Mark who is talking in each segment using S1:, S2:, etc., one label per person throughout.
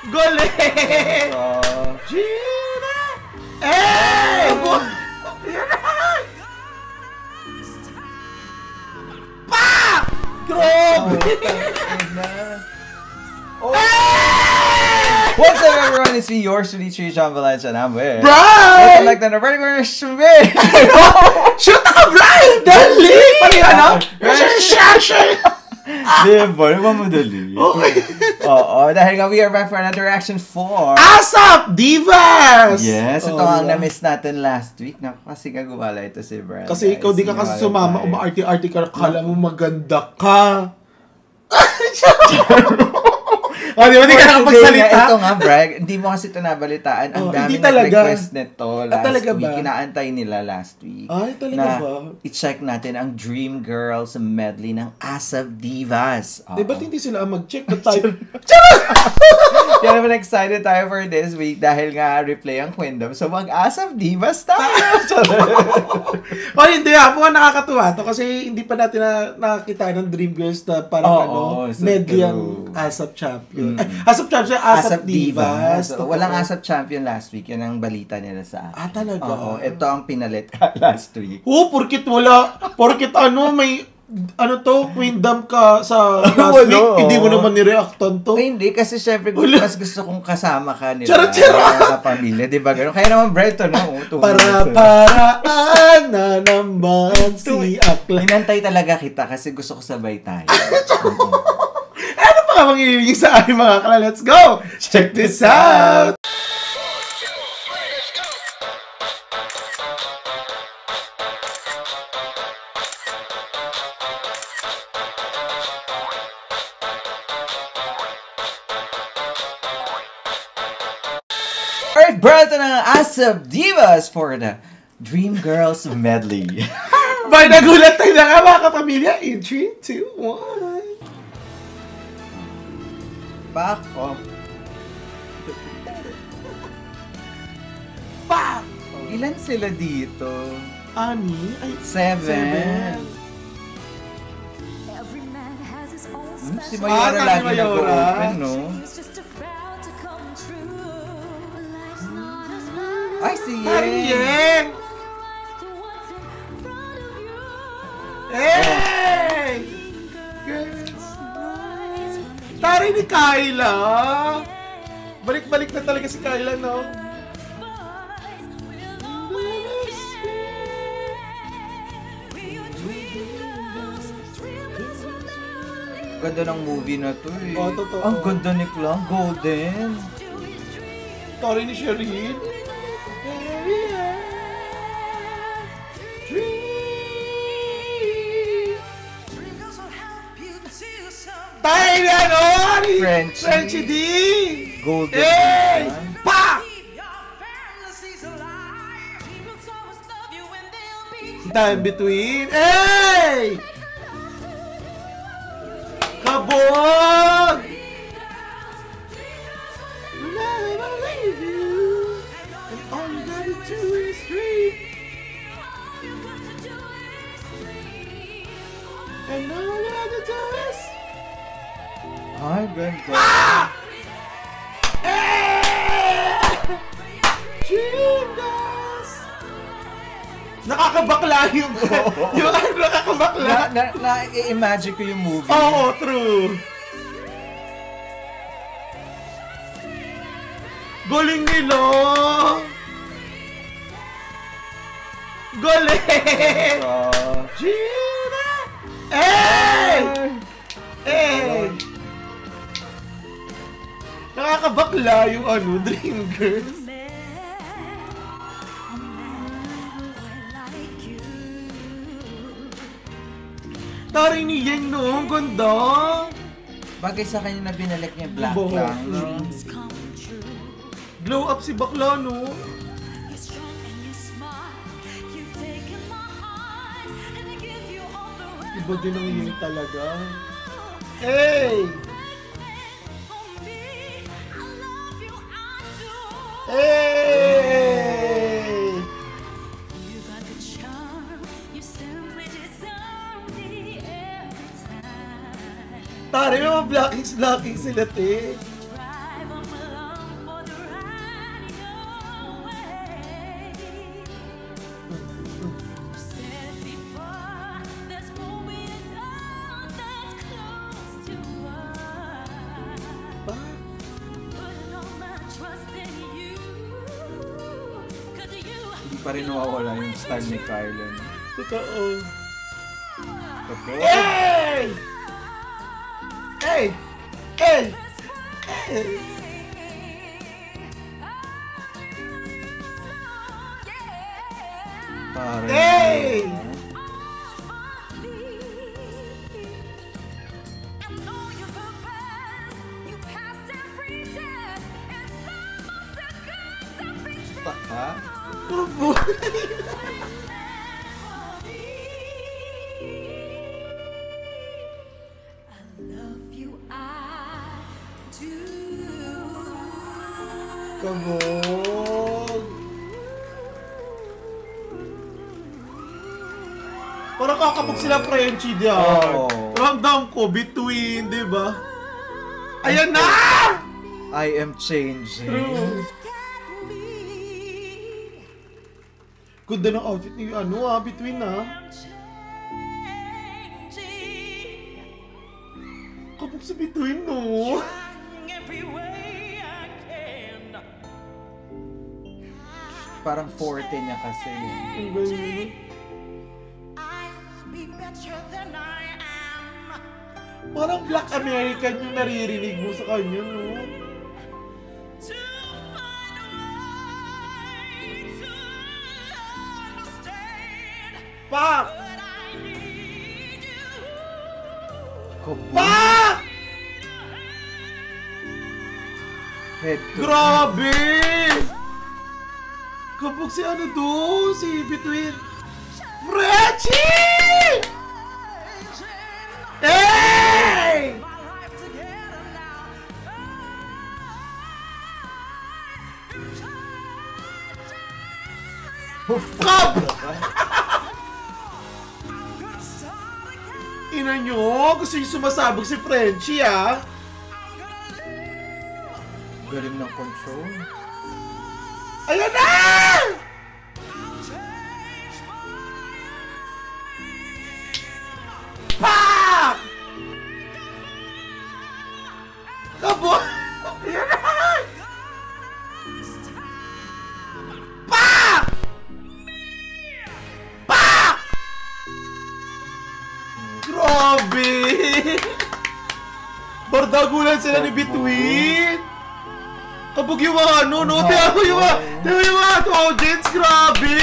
S1: Galing! Gina! Eh! Pa! Grabe!
S2: What's up, everyone? It's me, yours truly, John Valencia, and I'm with
S1: Brian!
S2: Welcome back to the regular Schmidt!
S1: Shoot ka, Brian! Dali! Pali ano?
S2: Diba? Naman madali. Oo, dahil nga we are back for another reaction for
S1: ASAP Divas!
S2: Yes, ito ang na-miss natin last week. Kasi gagawala ito si Brian.
S1: Kasi ikaw di ka kasi sumama, umaarti-arti ka, kala mo maganda ka. Oh, di ba di ka nakapagsalita?
S2: Ito nga, Brad, hindi mo kasi ito nabalitaan. Ang dami nag-request nito last week. Kinaantay nila last week.
S1: Ay, talaga ba?
S2: I-check natin ang Dream Girls medley ng ASAP Divas.
S1: Di ba't hindi sila mag-check na tayo?
S2: Kaya naman excited tayo for this week dahil nga replay ang Queendom. So mag-ASAP Divas tayo!
S1: O hindi ha, po nakakatuwa to kasi hindi pa natin nakakita ng Dream Girls na parang medley ang ASAP Champion. ASAP Champion, ASAP Divas.
S2: Walang ASAP Champion last week. Yan ang balita nila sa akin.
S1: Talaga?
S2: Oo, ito ang pinalit last week.
S1: Porkit may Queendom ka sa last week, hindi mo naman nireactan to.
S2: Hindi, kasi syempre mas gusto kong kasama ka nila.
S1: Charot!
S2: Sa pamilya, di ba? Ganun. Kaya naman, Breton, no?
S1: Para-paraan na naman si Akla.
S2: Inantay talaga kita kasi gusto ko sabay tayo.
S1: Ano pa nga mangyayari sa aking mga kala? Let's go! Check this out!
S2: Alright, Breton ng ASAP Divas for the Dream Girls medley.
S1: Bay, nagulat tayo na nga mga kapamilya. In 3, 2, 1.
S2: Back off.
S1: Back!
S2: Ilan sila dito?
S1: Ani? Ay,
S2: 7. Si
S1: Ah,
S2: Mayora
S1: si
S2: lagi
S1: Mayora.
S2: nag-open, no? Ay, si Yeng!
S1: Yeng! Hey! Tari ni Kyla! Balik-balik na talaga si Kyla, no?
S2: Ganda ng movie na to eh.
S1: Oh, totoo.
S2: Ang ganda ni Clang, golden.
S1: Tari ni Sherin. Tayo na ano? Frenchie D!
S2: Golden.
S1: Hey! Pa! Time between. Hey! Kabog! Never leave you. And all you gotta do is dream. And all you gotta do is...
S2: Ay, ganda.
S1: Ah! Jesus! Nakakabakla yung nakakabakla.
S2: Na-imagine ko yung movie.
S1: Oo, true. Galing nila! Galing! Gina! Hey! Hey! Nakakabakla yung Dream Girls. Tari ni Yeng no, ang ganda.
S2: Bagay sa kanya na binalik niya black
S1: Buhok.
S2: lang. No?
S1: Glow up si bakla, no? Iba din ang Yeng talaga. Hey! Hey! Tari mo, blocking sila, te.
S2: pa rin nawawala yung style ni Kylan.
S1: Totoo. Hey! Hey! Hey! Hey!
S2: Parang
S1: hey!
S2: Taka?
S1: Kabog! Parang kakabog sila Frenchie diyan.
S2: Oh.
S1: Ramdam ko between, di ba? Ayan na!
S2: I am changing.
S1: True. Ganda ng outfit ni between Kabog sa between, no?
S2: Parang forte niya kasi.
S1: Parang Black American yung naririnig mo sa kanya, no? Pak! Pak! Grabe! Kabog si si Between. Frenchie! Hey! Kab! Ina nyo, gusto yung sumasabog si Frenchie,
S2: Galing ng control.
S1: Ayan na! Pak! Kabog! Ayan na! Pak! Pak! Grabe! Bardagulan sila ni Between! Kabog yung mga no? Tiyan mo yung mga audience, grabe!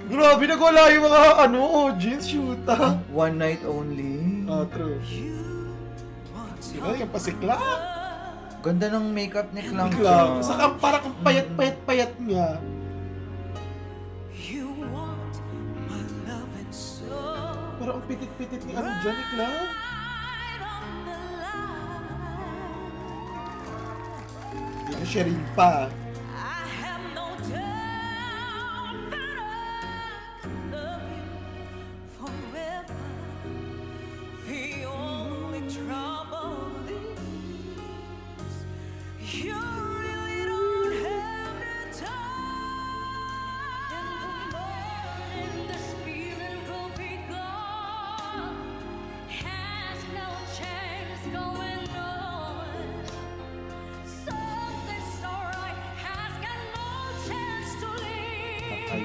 S1: Grabe, nagwala yung mga audience, shoota.
S2: One night only.
S1: True. Sino yung pasikla?
S2: Ganda ng makeup ni Clang.
S1: Saka parang payat-payat niya. Parang ang pitit-pitit ni dyan ni Clang. Hindi na siya rin pa.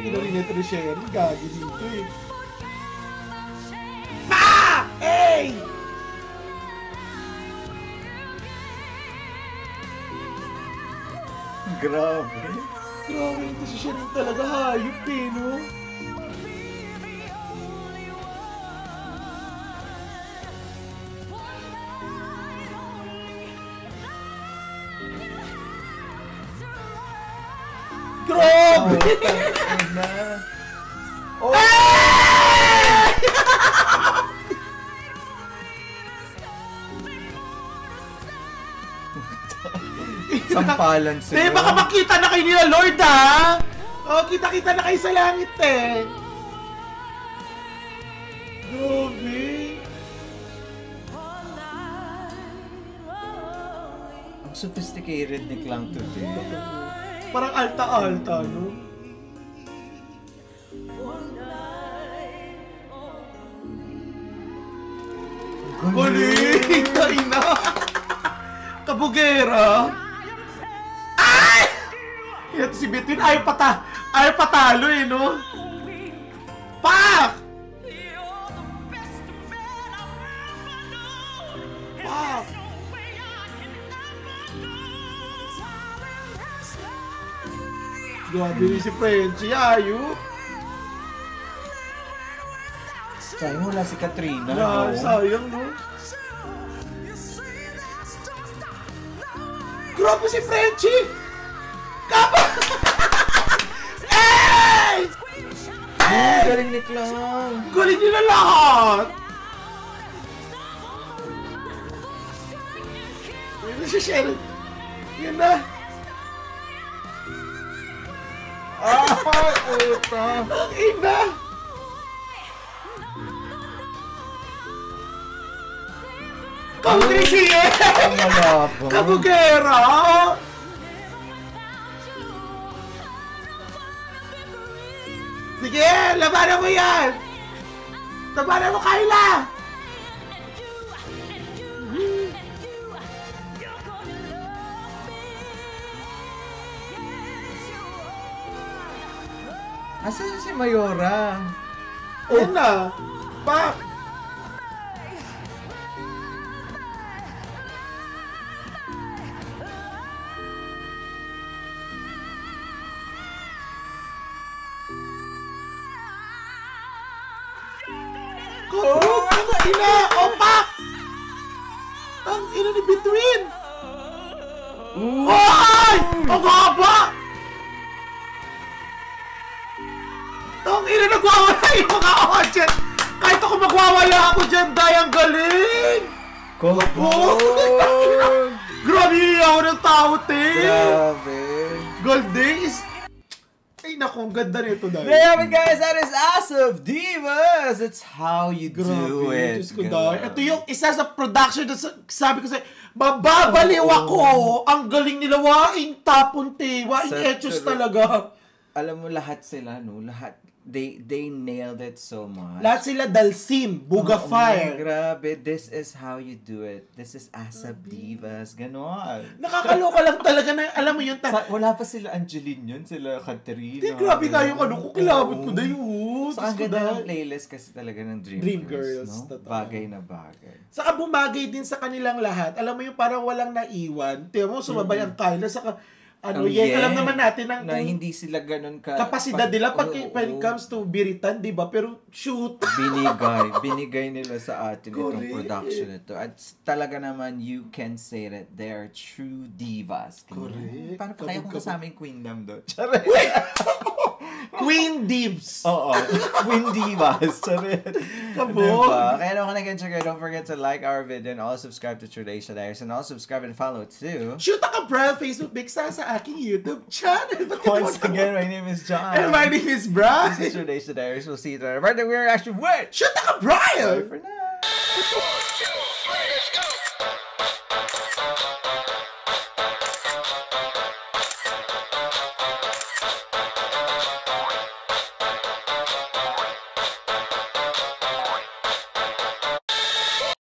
S1: Pinarinet rin siya rin, gagi dito eh. Pa! Hey!
S2: Grabe.
S1: Grabe, ito si Sherin talaga, hayop eh, no? Grabe!
S2: Oh! Sampalan sila.
S1: Eh, baka makita na kayo nila, Lord, ha? Kita-kita na kayo sa langit, eh. Grabe.
S2: Ang sophisticated ni Clang today.
S1: Parang alta-alta, no? Galing! Tayo na! Kabugera! Ay! Ito si Between, ayaw patalo eh, no? Pak! Pak! Grabe rin si Frenchie, ayok.
S2: Sayang wala si Katrina.
S1: Yeah, sayang, no? Grabe si Frenchie! Kapa! Hey!
S2: Hey! Galing ni Clang!
S1: Galing nila lahat! Yun na si Sharon. Yun na.
S2: Puta!
S1: Ang ina! Country siya!
S2: Ang malapang!
S1: Kabugera! Sige, labanan mo yan! Labanan mo, Kyla!
S2: Asan si Mayora?
S1: Yan na! Pak! Ang ina! Opa! Ang ina ni Between! Ay! Ang haba! Ang ina nagwawala yung mga audience! Kahit ako magwawala ako dyan, dahil ang galing!
S2: Kopog!
S1: Grabe ako ng tao, te!
S2: Grabe!
S1: Golding is... Ay naku, ang ganda nito dahil.
S2: There you have it, guys! That is As of Divas! It's how you do it.
S1: Diyos ko dahil. Ito yung isa sa production na sabi ko sa'yo, mababaliw ako! Ang galing nila, waing tapon, te! Waing etchos talaga!
S2: Alam mo, lahat sila, no? Lahat. They nailed it so much.
S1: Lahat sila Dalsim, Buga Fire.
S2: Grabe, this is how you do it. This is As of Divas. Ganon.
S1: Nakakaloka lang talaga na, alam mo yun.
S2: Wala pa sila Angeline yun, sila Katerina.
S1: Hindi, grabe nga yung ano ko, kilabot ko na yun.
S2: So, ang ganda ng playlist kasi talaga ng Dream Girls, no? Bagay na bagay.
S1: Saka bumagay din sa kanilang lahat. Alam mo yung parang walang naiwan. Tiyo mo, sumabay ang Kyla. Saka, alam naman natin
S2: na hindi sila ganun
S1: kapasidad nila pag when it comes to biritan, di ba? Pero shoot.
S2: Binigay nila sa atin itong production ito. At talaga naman, you can say that they are true divas.
S1: Correct.
S2: Paano pa kaya kung kasama yung Queendom doon?
S1: Queen Divs.
S2: Oo. Queen Divas.
S1: Kabog.
S2: Kaya naman again, don't forget to like our video and also subscribe to Tradesha Diaries and also subscribe and follow too.
S1: Shoot ako, Brad, Facebook Bigsa sa aking YouTube channel.
S2: Once again, my name is John.
S1: And my name is Brad.
S2: This is Tradesha Diaries. We'll see you later. We're actually with
S1: Shoot ako, Brian.
S2: Bye for now.